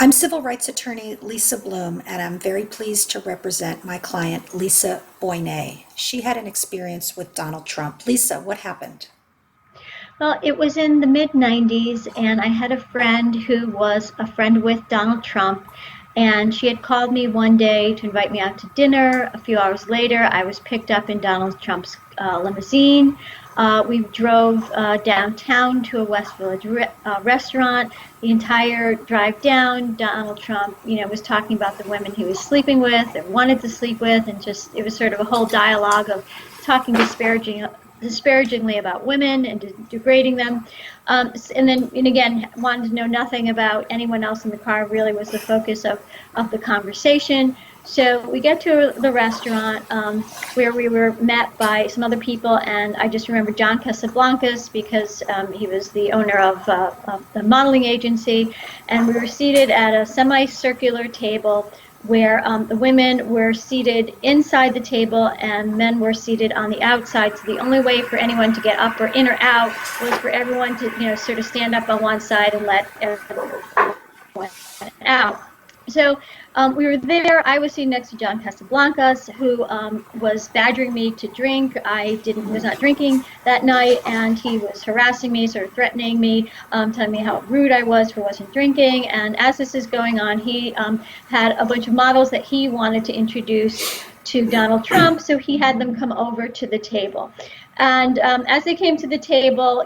I'm civil rights attorney Lisa Bloom, and I'm very pleased to represent my client Lisa Boyne. She had an experience with Donald Trump. Lisa, what happened? Well, it was in the mid 90s, and I had a friend who was a friend with Donald Trump. And she had called me one day to invite me out to dinner. A few hours later, I was picked up in Donald Trump's limousine. We drove downtown to a West Village restaurant. The entire drive down, Donald Trump, was talking about the women he was sleeping with or wanted to sleep with, and just it was sort of a whole dialogue of talking disparagingly about women and degrading them. And again, wanted to know nothing about anyone else in the car, really was the focus of the conversation. So we get to the restaurant where we were met by some other people, and I just remember John Casablancas because he was the owner of the modeling agency, and we were seated at a semicircular table where the women were seated inside the table and men were seated on the outside. So the only way for anyone to get up or in or out was for everyone to, sort of stand up on one side and let everyone out. So we were there. I was sitting next to John Casablancas, who was badgering me to drink. I was not drinking that night, and he was harassing me, sort of threatening me, telling me how rude I was for wasn't drinking. And as this is going on, he had a bunch of models that he wanted to introduce to Donald Trump, so he had them come over to the table. And as they came to the table,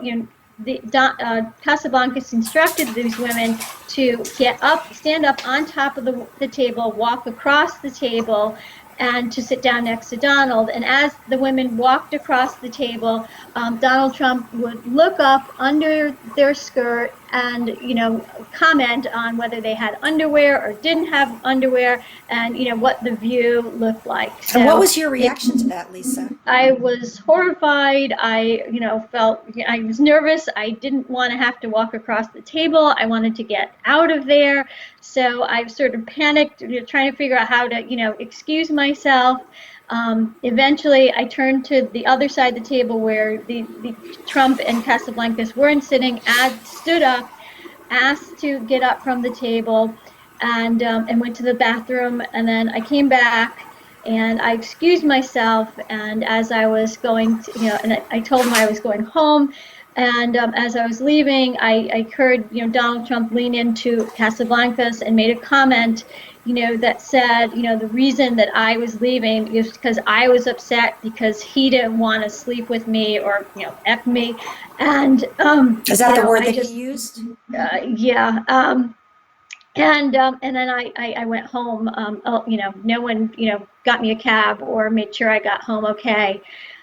Casablancas instructed these women to get up, stand up on top of the table, walk across the table, and to sit down next to Donald. And as the women walked across the table, Donald Trump would look up under their skirt and, comment on whether they had underwear or didn't have underwear, and, what the view looked like. So, and what was your reaction to that, Lisa? I was horrified. I, felt, I was nervous. I didn't want to have to walk across the table. I wanted to get out of there. So I sort of panicked, trying to figure out how to, excuse myself. Eventually, I turned to the other side of the table where the Trump and Casablancas weren't sitting, stood up, asked to get up from the table, and went to the bathroom. And then I came back, and I excused myself. And as I was going to, and I told him I was going home. And as I was leaving, I heard, Donald Trump lean into Casablancas and made a comment, that said, the reason that I was leaving is because I was upset because he didn't want to sleep with me or, F me. And is that the word that he used? Yeah. And then I went home. No one, got me a cab or made sure I got home okay.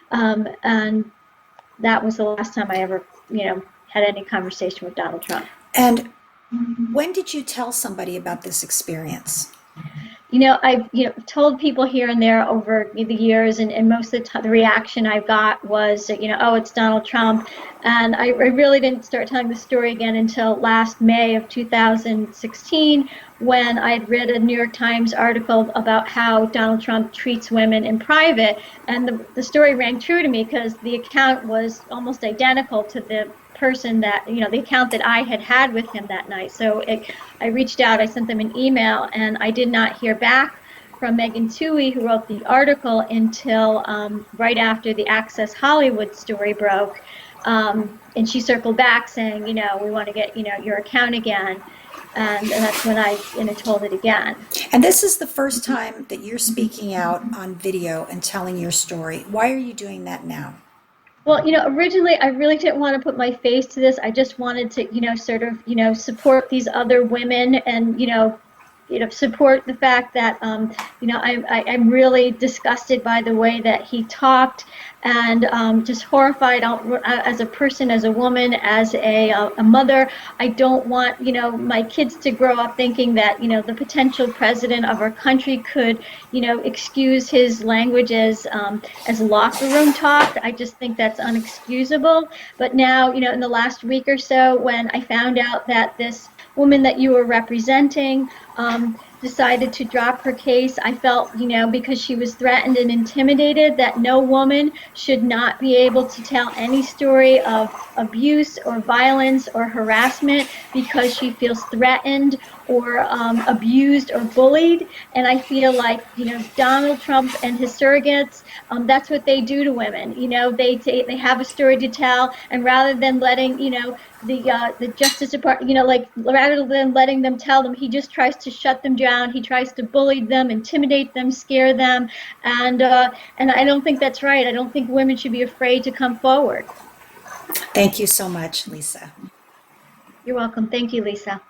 And that was the last time I ever, had any conversation with Donald Trump. And when did you tell somebody about this experience? I've told people here and there over the years, and most of the reaction I got was, oh, it's Donald Trump. And I really didn't start telling the story again until last May of 2016, when I had read a New York Times article about how Donald Trump treats women in private. And the story rang true to me because the account was almost identical to the person that, the account that I had with him that night. So I reached out, I sent them an email, and I did not hear back from Megan Twohey, who wrote the article, until right after the Access Hollywood story broke. And she circled back saying, we want to get, your account again. And that's when I told it again. And this is the first time that you're speaking out on video and telling your story. Why are you doing that now? Well, originally I really didn't want to put my face to this. I just wanted to, sort of, support these other women and, support the fact that, I'm really disgusted by the way that he talked, and just horrified as a person, as a woman, as a mother. I don't want, my kids to grow up thinking that, the potential president of our country could, excuse his language as locker room talk. I just think that's unexcusable. But now, in the last week or so, when I found out that this woman that you were representing decided to drop her case. I felt, because she was threatened and intimidated, that no woman should not be able to tell any story of abuse or violence or harassment because she feels threatened or abused or bullied. And I feel like, Donald Trump and his surrogates, that's what they do to women. They have a story to tell, and rather than letting, the Justice Department, like rather than letting them tell them, he just tries to shut them down. He tries to bully them, intimidate them, scare them, and I don't think that's right. I don't think women should be afraid to come forward. Thank you so much, Lisa. You're welcome. Thank you, Lisa.